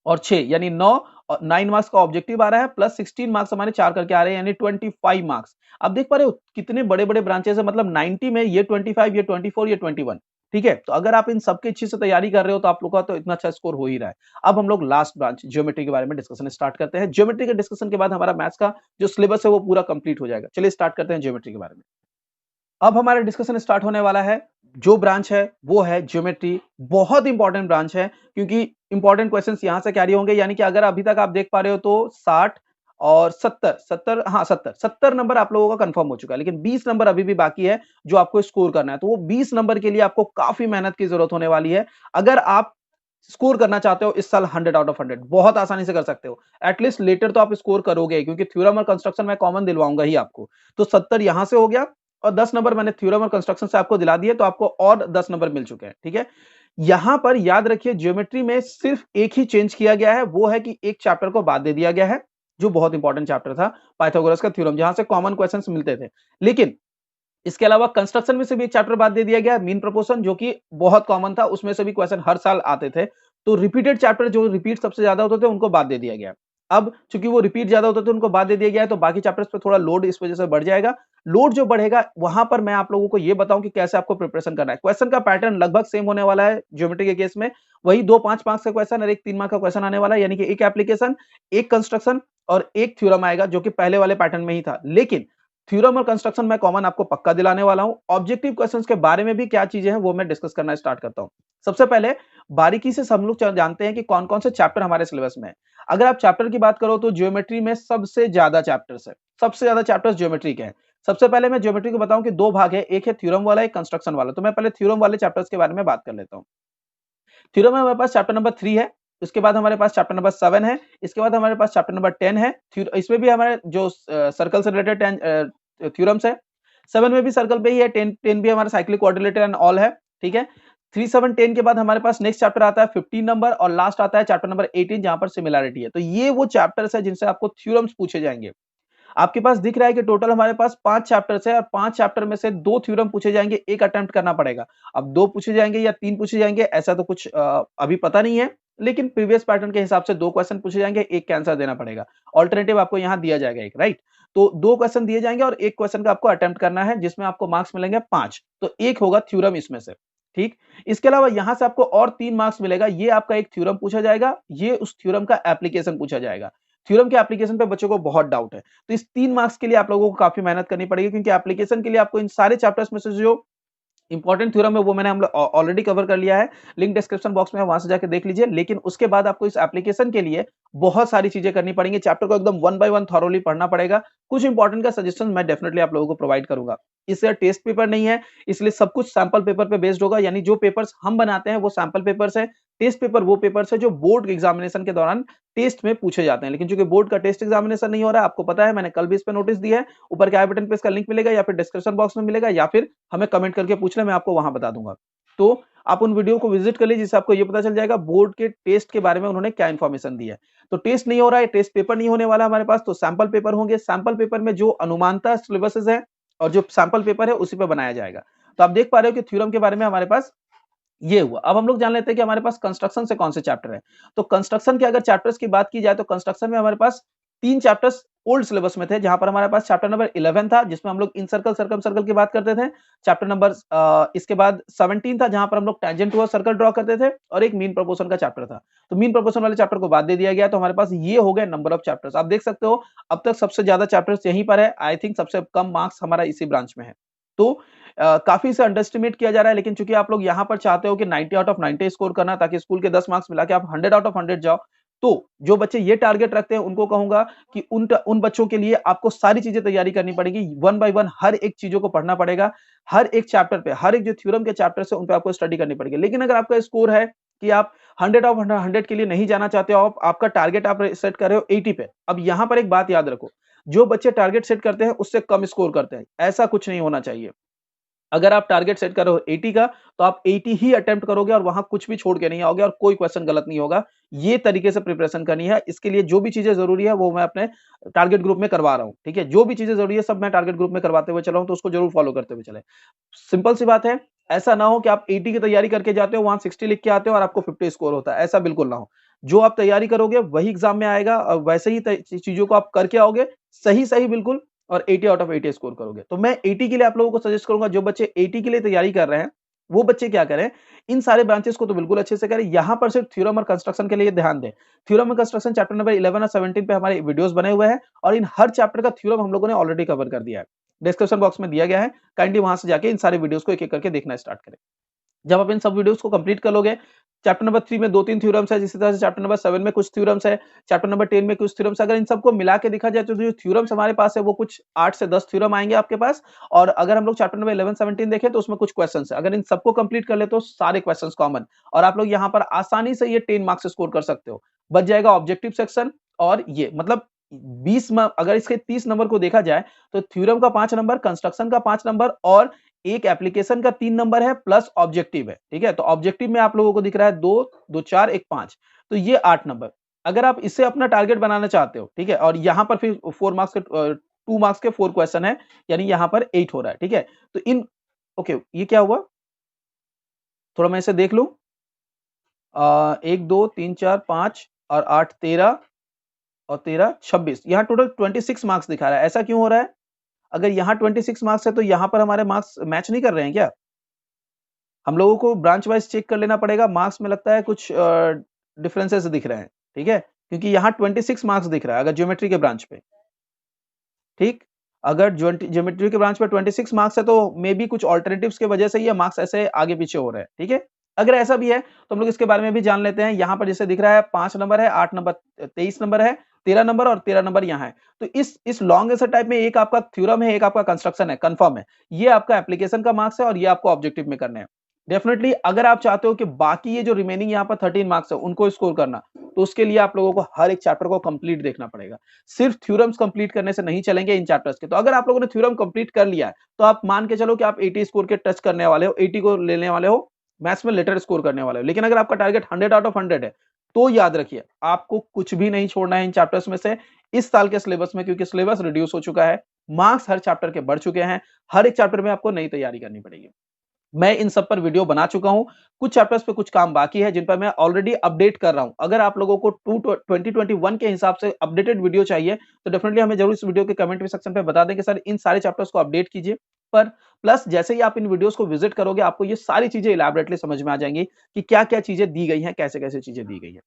और 6 यानी 9, और 9 मार्क्स का ऑब्जेक्टिव आ रहा है, प्लस 16 मार्क्स हमारे 4 करके आ रहे हैं, यानी 25 मार्क्स। अब देख पा रहे हो कितने बड़े-बड़े ब्रांचेस है, मतलब 90 में ये 25, ये 24, ये 21। ठीक है, तो अगर आप इन सबकी अच्छे से तैयारी कर रहे हो तो आप लोग का तो इतना अच्छा स्कोर हो ही रहा है। अब हम लोग लास्ट ब्रांच ज्योमेट्री के बारे में डिस्कशन स्टार्ट करते हैं। ज्योमेट्री के डिस्कशन के बाद हमारा मैथ्स का जो सिलेबस है वो पूरा कंप्लीट हो जाएगा। चलिए स्टार्ट करते हैं ज्योमेट्री के बारे में। अब हमारा डिस्कशन स्टार्ट होने वाला है। जो ब्रांच है वो है ज्योमेट्री। बहुत इंपॉर्टेंट ब्रांच है, क्योंकि इंपॉर्टेंट क्वेश्चंस यहां से कैरी होंगे। यानी कि अगर अभी तक आप देख पा रहे हो तो 60 और 70 नंबर आप लोगों का कंफर्म हो चुका है, लेकिन 20 नंबर अभी भी बाकी है जो आपको स्कोर करना है। तो वो 20 नंबर के लिए आपको काफी मेहनत की जरूरत होने वाली है। अगर आप स्कोर करना चाहते हो इस साल 100 आउट ऑफ 100 बहुत आसानी से कर सकते हो। एटलीस्ट लेटर तो आप स्कोर करोगे, क्योंकि थ्योरम और कंस्ट्रक्शन मैं कॉमन दिलवाऊंगा ही आपको। तो 70 यहां से हो गया और 10 नंबर मैंने थ्योरम और कंस्ट्रक्शन से आपको दिला दिए, तो आपको और 10 नंबर मिल चुके हैं। ठीक है, यहाँ पर याद रखिए ज्योमेट्री में सिर्फ एक ही चेंज किया गया है, वो है कि एक चैप्टर को बाद दे दिया गया है, जो बहुत इंपॉर्टेंट चैप्टर था, पाइथागोरस का थ्योरम, जहां से कॉमन क्वेश्चंस मिलते थे। लेकिन इसके अलावा कंस्ट्रक्शन में से भी एक चैप्टर बाद दे दिया गया, मीन प्रोपोर्शन, जो कि बहुत कॉमन था, उसमें से भी क्वेश्चन हर साल आते थे। तो रिपीटेड चैप्टर जो रिपीट सबसे ज्यादा होते थे उनको बाद दे दिया गया। अब चूंकि वो रिपीट ज्यादा होते थे उनको बाद दे दिया गया है, तो बाकी चैप्टर्स पे थोड़ा लोड इस वजह से बढ़ जाएगा। लोड जो बढ़ेगा वहां पर मैं आप लोगों को ये बताऊं कि कैसे आपको प्रिपरेशन करना है। क्वेश्चन का पैटर्न लगभग सेम होने वाला है ज्योमेट्री के केस में, वही 2 5 मार्क्स का क्वेश्चन और एक 3 मार्क्स का क्वेश्चन आने वाला है, यानी कि एक एप्लीकेशन, एक कंस्ट्रक्शन और एक थ्योरम आएगा, जो कि पहले वाले पैटर्न में ही था। लेकिन थ्योरम और कंस्ट्रक्शन मैं कॉमन आपको पक्का दिलाने वाला हूं। ऑब्जेक्टिव क्वेश्चंस के बारे में भी क्या चीजें हैं वो मैं डिस्कस करना स्टार्ट करता हूं। सबसे पहले बारीकी से सब लोग जानते हैं कि कौन कौन से चैप्टर हमारे सिलेबस में है। अगर आप चैप्टर की बात करो तो ज्योमेट्री में सबसे ज्यादा चैप्टर्स है, सबसे ज्यादा चैप्टर्स ज्योमेट्री के हैं। सबसे पहले मैं ज्योमेट्री को बताऊं कि दो भाग है, एक है थ्योरम वाला, एक कंस्ट्रक्शन वाला। तो मैं पहले थ्योरम वाले चैप्टर्स के बारे में बात कर लेता हूं। थ्योरम में हमारे पास चैप्टर नंबर 3 है, उसके बाद हमारे पास चैप्टर नंबर 7 है, इसके बाद हमारे पास चैप्टर नंबर 10 है। इसमें भी हमारे जो सर्कल से रिलेटेड 10 थ्योरम्स है। 7 में भी सर्कल पे ही है, 10 भी हमारा साइक्लिक क्वाड्रिलेटरल एंड ऑल है, ठीक है। 3 7 10 के बाद हमारे पास नेक्स्ट चैप्टर आता है 15 नंबर, और लास्ट आता है चैप्टर नंबर 18 जहां पर सिमिलैरिटी है। तो ये वो चैप्टर्स है जिनसे आपको थ्योरम्स पूछे जाएंगे। आपके पास दिख रहा है कि टोटल हमारे पास 5 चैप्टर्स है, और 5 चैप्टर में से 2 थ्योरम पूछे जाएंगे, एक अटेम्प्ट करना पड़ेगा। अब 2 पूछे जाएंगे या 3 पूछे जाएंगे ऐसा तो कुछ अभी पता नहीं है, लेकिन प्रीवियस पैटर्न के हिसाब से 2 क्वेश्चन पूछे जाएंगे, एक का आंसर देना पड़ेगा। अल्टरनेटिव आपको यहां दिया जाएगा एक, राइट। तो 2 क्वेश्चन दिए जाएंगे और एक क्वेश्चन का आपको अटेम्प्ट करना है, जिसमें आपको मार्क्स मिलेंगे 5। तो एक होगा थ्योरम इसमें से, ठीक। इसके अलावा यहां से आपको और 3 मार्क्स मिलेगा, ये आपका एक थ्योरम पूछा जाएगा, ये उस थ्योरम का एप्लीकेशन पूछा जाएगा। थ्योरम के एप्लीकेशन पे बच्चों को बहुत डाउट है, तो इस 3 मार्क्स के लिए आप लोगों को काफी मेहनत करनी पड़ेगी, क्योंकि एप्लीकेशन के लिए आपको इन सारे चैप्टर्स में से जो इंपॉर्टेंट थ्योरम है वो मैंने हम ऑलरेडी कवर कर लिया है, लिंक डिस्क्रिप्शन बॉक्स में है, वहां से जाके देख लीजिए। लेकिन उसके बाद आपको इस एप्लीकेशन के लिए बहुत सारी चीजें करनी पड़ेंगी, चैप्टर को एकदम वन बाय वन थॉरोली पढ़ना पड़ेगा। कुछ इंपॉर्टेंट का सजेशन मैं डेफिनेटली आप लोगों को प्रोवाइड करूंगा। इससे टेस्ट पेपर नहीं है, इसलिए सब कुछ सैंपल पेपर पे बेस्ड होगा, यानी जो पेपर्स हम बनाते हैं वो सैंपल पेपर्स है। टेस्ट पेपर वो पेपर्स है जो बोर्ड एग्जामिनेशन के दौरान टेस्ट में पूछे जाते हैं। लेकिन चूंकि बोर्ड का टेस्ट एग्जामिनेशन नहीं हो रहा है, आपको पता है, मैंने कल भी इस पे नोटिस दिया है, ऊपर के आई बटन पे इसका लिंक मिलेगा, या फिर डिस्क्रिप्शन बॉक्स में मिलेगा, या फिर हमें कमेंट करके पूछ ले, मैं आपको वहां बता दूंगा। तो आप उन वीडियो को विजिट कर लीजिए, जिससे आपको ये पता चल जाएगा बोर्ड के टेस्ट के बारे में उन्होंने क्या इन्फॉर्मेशन दी है। तो टेस्ट नहीं हो रहा है, टेस्ट पेपर नहीं होने वाला हमारे पास, तो सैंपल पेपर होंगे। सैंपल पेपर में जो अनुमानता सिलेबसेस है और जो सैंपल पेपर है उसी पे बनाया जाएगा। तो आप देख पा रहे हो कि थ्योरम के बारे में हमारे पास ये हुआ। अब हम लोग जान लेते हैं कि हमारे पास कंस्ट्रक्शन से कौन से चैप्टर है। तो कंस्ट्रक्शन के अगर चैप्टर्स की बात की जाए तो कंस्ट्रक्शन में हमारे पास 3 चैप्टर्स ओल्ड सिलेबस में थे, जहां पर हमारे पास चैप्टर नंबर 11 था, जिसमें हम लोग इन सर्कल सर्कम सर्कल की बात करते थे। चैप्टर नंबर इसके बाद 17 था, जहां पर हम लोग tangent to a circle draw करते थे, और एक मीन प्रोपोर्शन का चैप्टर था। तो मीन प्रोपोर्शन वाले चैप्टर को बाद दे दिया गया, तो हमारे पास ये हो गए नंबर ऑफ चैप्टर्स। आप देख सकते हो अब तक सबसे ज्यादा चैप्टर्स यहीं पर है, आई थिंक सबसे कम मार्क्स हमारा इसी ब्रांच में है। तो काफी इसे अंडरएस्टिमेट किया जा रहा है, लेकिन चूंकि आप लोग यहाँ पर चाहते हो कि 90 आउट ऑफ 90 स्कोर करना, ताकि स्कूल के 10 मार्क्स मिला के आप 100 आउट ऑफ 100 जाओ, तो जो बच्चे ये टारगेट रखते हैं उनको कहूंगा कि उन बच्चों के लिए आपको सारी चीजें तैयारी करनी पड़ेगी, वन बाय वन हर एक चीजों को पढ़ना पड़ेगा। हर एक चैप्टर पे, हर एक जो थ्योरम के चैप्टर है उन पे आपको स्टडी करनी पड़ेगी। लेकिन अगर आपका स्कोर है कि आप 100 ऑफ 100 के लिए नहीं जाना चाहते हो, आपका टारगेट आप सेट कर रहे हो 80 पे। अब यहां पर एक बात याद रखो, जो बच्चे टारगेट सेट करते हैं उससे कम स्कोर करते हैं, ऐसा कुछ नहीं होना चाहिए। अगर आप टारगेट सेट कर रहे हो 80 का, तो आप 80 ही अटेम्प्ट करोगे, और वहां कुछ भी छोड़ के नहीं आओगे, और कोई क्वेश्चन गलत नहीं होगा। ये तरीके से प्रिपरेशन करनी है। इसके लिए जो भी चीजें जरूरी है वो मैं अपने टारगेट ग्रुप में करवा रहा हूं, ठीक है। जो भी चीजें जरूरी है सब मैं टारगेट ग्रुप में करवाते हुए चला हूं, तो उसको जरूर फॉलो करते हुए चले। सिंपल सी बात है, ऐसा ना हो कि आप 80 की तैयारी करके जाते हो, वहां 60 लिख के आते हो और आपको 50 स्कोर होता है, ऐसा बिल्कुल ना हो। जो आप तैयारी करोगे वही एग्जाम में आएगा, और वैसे ही चीजों को आप करके आओगे, सही सही बिल्कुल, और 80 आउट ऑफ 80 स्कोर करोगे। तो मैं 80 के लिए आप लोगों को सजेस्ट करूंगा, जो बच्चे 80 के लिए तैयारी कर रहे हैं वो बच्चे क्या करें, इन सारे ब्रांचेस को तो बिल्कुल अच्छे से करें। यहां पर सिर्फ थ्योरम और कंस्ट्रक्शन के लिए ध्यान दें। थ्योरम और कंस्ट्रक्शन चैप्टर नंबर 11 और 17 पे हमारे वीडियोस बने हुए हैं, और इन हर चैप्टर का थ्योरम हम लोगों ने ऑलरेडी कवर कर दिया है, डिस्क्रिप्शन बॉक्स में दिया गया है। काइंडली वहां से जाके इन सारे वीडियोस को एक एक करके देखना स्टार्ट करें। जब आप इन सब वीडियोस को कंप्लीट कर लोगे, चैप्टर नंबर 3 में 2-3 थ्योरम्स है, इसी तरह से चैप्टर नंबर 7 में कुछ थ्योरम्स है, चैप्टर नंबर 10 में कुछ थ्योरम्स है। अगर इन सबको मिला के देखा जाए तो जो थ्योरम्स हमारे पास है वो कुछ 8 से 10 थ्योरम आएंगे आपके पास। और अगर हम लोग चैप्टर नंबर 11-17 देखें तो उसमें कुछ क्वेश्चंस है। अगर इन सबको कंप्लीट कर ले तो सारे क्वेश्चंस कॉमन, और आप लोग यहाँ पर आसानी से ये 10 मार्क्स स्कोर कर सकते हो। बच जाएगा ऑब्जेक्टिव सेक्शन, और ये मतलब 20 अगर इसके 30 नंबर को देखा जाए तो थ्योरम का 5 नंबर, कंस्ट्रक्शन का 5 नंबर, और एक एप्लीकेशन का 3 नंबर है प्लस ऑब्जेक्टिव है, ठीक है? तो ऑब्जेक्टिव में आप लोगों को दिख रहा है 2, 2 4 1 5 तो ये 8 नंबर। अगर आप इससे अपना टारगेट बनाना चाहते हो, ठीक है? और यहाँ पर फिर 4 मार्क्स के 2 मार्क्स के 4 क्वेश्चन है, यानी यहाँ पर 8 हो रहा है, ठीक है? तो इन ओके, ये क्या हुआ? थोड़ा मैं इसे देख लूँ। 1, 2, 3, 4, 5 और 8 13 और 13 26 यहाँ टोटल 26 मार्क्स दिखा रहा है। ऐसा क्यों हो रहा है? अगर यहाँ 26 मार्क्स है तो यहाँ पर हमारे मार्क्स मैच नहीं कर रहे हैं क्या? हम लोगों को ब्रांच वाइज़ चेक कर लेना पड़ेगा। मार्क्स में लगता है कुछ डिफरेंसेस दिख रहे हैं, ठीक है? क्योंकि यहाँ 26 मार्क्स दिख रहा है अगर ज्योमेट्री के ब्रांच पे, ठीक? अगर ज्योमेट्री के ब्रांच पे 26 मार्क्स है तो मे बी कुछ अल्टरनेटिव्स की वजह से ये मार्क्स ऐसे आगे-पीछे हो रहे हैं, ठीक है? अगर ऐसा भी है तो हम लोग इसके बारे में भी जान लेते हैं। यहाँ पर जैसे दिख रहा है 5 नंबर है, 8 नंबर 23 नंबर है, 13 नंबर और 13 नंबर यहाँ है। तो इस लॉन्ग आंसर टाइप में एक आपका थ्योरम है, एक आपका कंस्ट्रक्शन है, कन्फर्म है। ये आपका एप्लीकेशन का मार्क्स है और ये आपको ऑब्जेक्टिव में करने हैं। डेफिनिटली अगर आप चाहते हो कि बाकी ये जो रिमेनिंग यहाँ पर 13 मार्क्स है उनको स्कोर करना, तो उसके लिए आप लोगों को हर एक चैप्टर को कंप्लीट देखना पड़ेगा। सिर्फ थ्योरम्स कंप्लीट करने से नहीं चलेंगे इन चैप्टर्स के। तो अगर आप लोगों ने थ्योरम कंप्लीट कर लिया है, तो आप मान के चलो कि आप 80 स्कोर के टच करने वाले हो, 80 को लेने वाले हो, मैथ्स में लेटर स्कोर करने वाले हो। लेकिन अगर आपका टारगेट 100 आउट ऑफ 100 है, तो याद रखिए, आपको कुछ भी नहीं छोड़ना है इन चैप्टर्स में से इस साल के सिलेबस में क्योंकि सिलेबस रिड्यूस हो चुका है, मार्क्स हर चैप्टर के बढ़ चुके हैं, हर एक चैप्टर में आपको नई तैयारी करनी पड़ेगी। मैं इन सब पर वीडियो बना चुका हूँ। कुछ चैप्टर्स पे कुछ काम बाकी है जिन पर मैं ऑलरेडी अपडेट कर रहा हूँ। अगर आप लोगों को 2021 के हिसाब से अपडेटेड वीडियो चाहिए तो डेफिनिटली हमें ज़रूर इस वीडियो के कमेंट सेक्शन पे बता दें कि सर इन सारे चैप्टर्स को अपडेट कीजिए। पर प्लस जैसे ही आप इन वीडियोस को विज़िट करोगे आपको ये सारी चीज़ें इलैबोरेटली समझ में आ जाएँगी कि क्या-क्या चीज़ें दी गई हैं, कैसे-कैसे चीज़ें दी गई हैं।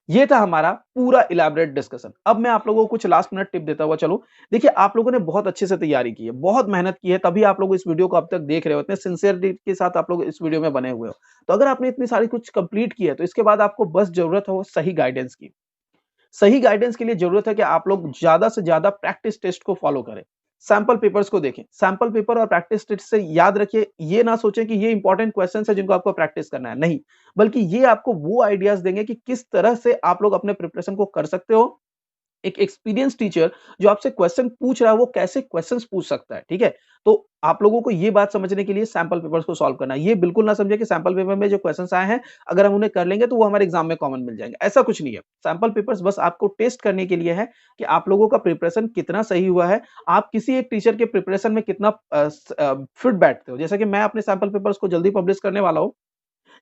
ये था हमारा पूरा इलैबोरेट डिस्कशन। अब मैं आप लोगों को कुछ लास्ट मिनट टिप देता हुआ चलूँ। देखिए, आप लोगों ने बहुत अच्छे से तैयारी की है, बहुत मेहनत की है, तभी आप लोग इस वीडियो को अब तक देख रहे हो, इतने सिंसियरिटी के साथ आप लोग इस वीडियो में बने हुए हो। तो अगर आपने इतनी सारी कुछ कंप्लीट की है, तो इसके बाद आपको बस ज़रूरत हो सही गाइडेंस की। सही गाइडेंस के लिए ज़रूरत है कि आप लोग ज़्यादा से ज़्यादा प्रैक्टिस टेस्ट को फॉलो करें। सैंपल पेपर्स को देखें। सैंपल पेपर और प्रैक्टिस टेस्ट से याद रखिए, ये ना सोचें कि ये इंपॉर्टेंट क्वेश्चन्स हैं जिनको आपको प्रैक्टिस करना है, नहीं। बल्कि ये आपको वो आइडियाज़ देंगे कि किस तरह से आप लोग अपने प्रिपरेशन को कर सकते हो। एक एक्सपीरियंस टीचर जो आपसे क्वेश्चन पूछ रहा है वो कैसे क्वेश्चंस पूछ सकता है, ठीक है? तो आप लोगों को ये बात समझने के लिए सैंपल पेपर्स को सॉल्व करना है। ये बिल्कुल ना समझे कि सैंपल पेपर में जो क्वेश्चंस आए हैं, अगर हम उन्हें कर लेंगे तो वो हमारे एग्जाम में कॉमन मिल जाएँगे, ऐसा कुछ नहीं है। सैंपल पेपर्स बस आपको टेस्ट करने के लिए है कि आप लोगों का प्रिपरेशन कितना सही हुआ है, आप किसी एक टीचर के प्रिपरेशन में कितना फिट बैठते हो। जैसे कि मैं अपने सैंपल पेपर्स को जल्दी पब्लिश करने वाला हूँ।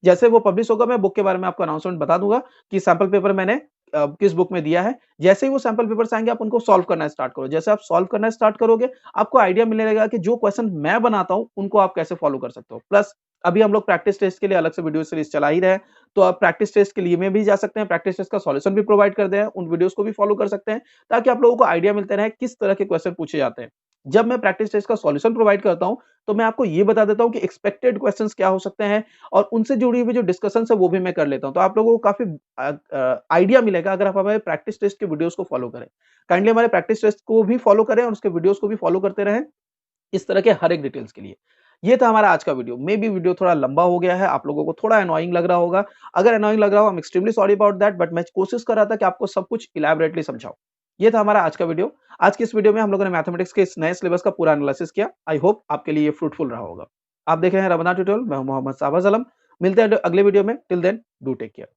जैसे वो पब्लिश होगा मैं बुक के बारे में आपको अनाउंसमेंट बता दूँगा कि सैंपल पेपर मैंने किस बुक में दिया है। जैसे ही वो सैंपल पेपर्स आएँगे आप उनको सॉल्व करना स्टार्ट करो। जैसे आप सॉल्व करना स्टार्ट करोगे, आपको आइडिया मिलने लगेगा कि जो क्वेश्चन मैं बनाता हूँ, उनको आप कैसे फॉलो कर सकते हो। प्लस अभी हम लोग प्रैक्टिस टेस्ट के लिए अलग से वीडियो सीरीज़ चला ही रहे हैं, तो आप प्रैक्टिस टेस्ट के लिए में भी जा सकते हैं, प्रैक्टिस टेस्ट का सॉल्यूशन भी प्रोवाइड कर दे हैं, उन वीडियोज़ को भी फॉलो कर सकते हैं, ताकि आप लोगों को आइडिया मिलते रहे किस तरह के क्वेश्चन पूछे जाते हैं। जब मैं प्रैक्टिस टेस्ट का सॉल्यूशन प्रोवाइड करता हूँ, तो मैं आपको ये बता देता हूँ कि एक्सपेक्टेड क्वेश्चन्स क्या हो सकते हैं और उनसे जुड़ी हुई जो डिस्कशंस है वो भी मैं कर लेता हूँ। तो आप लोगों को काफ़ी आइडिया मिलेगा अगर आप हमारे प्रैक्टिस टेस्ट के वीडियोज़ को फॉलो करें। काइंडली हमारे प्रैक्टिस टेस्ट को भी फॉलो करें और उसके वीडियोज़ को भी फॉलो करते रहें, इस तरह के हर एक डिटेल्स के लिए। ये था हमारा आज का वीडियो। मेबी वीडियो थोड़ा लंबा हो गया है, आप लोगों को थोड़ा एनोयिंग लग रहा होगा। अगर एनोयिंग लग रहा हो, I am extremely sorry about that but मैं कोशिश कर रहा था कि आपको सब कुछ इलैबोरेटली समझाऊँ। ये था हमारा आज का वीडियो। आज की इस वीडियो में हम लोगों ने मैथमेटिक्स के इस नए सिलेबस का पूरा एनालिसिस किया। आई होप आपके लिए ये फ्रूटफुल रहा होगा। आप देख रहे हैं रमदान ट्यूटोरियल, मैं हूं मोहम्मद शाहबाज आलम। मिलते हैं अगले वीडियो में। Till then do take care.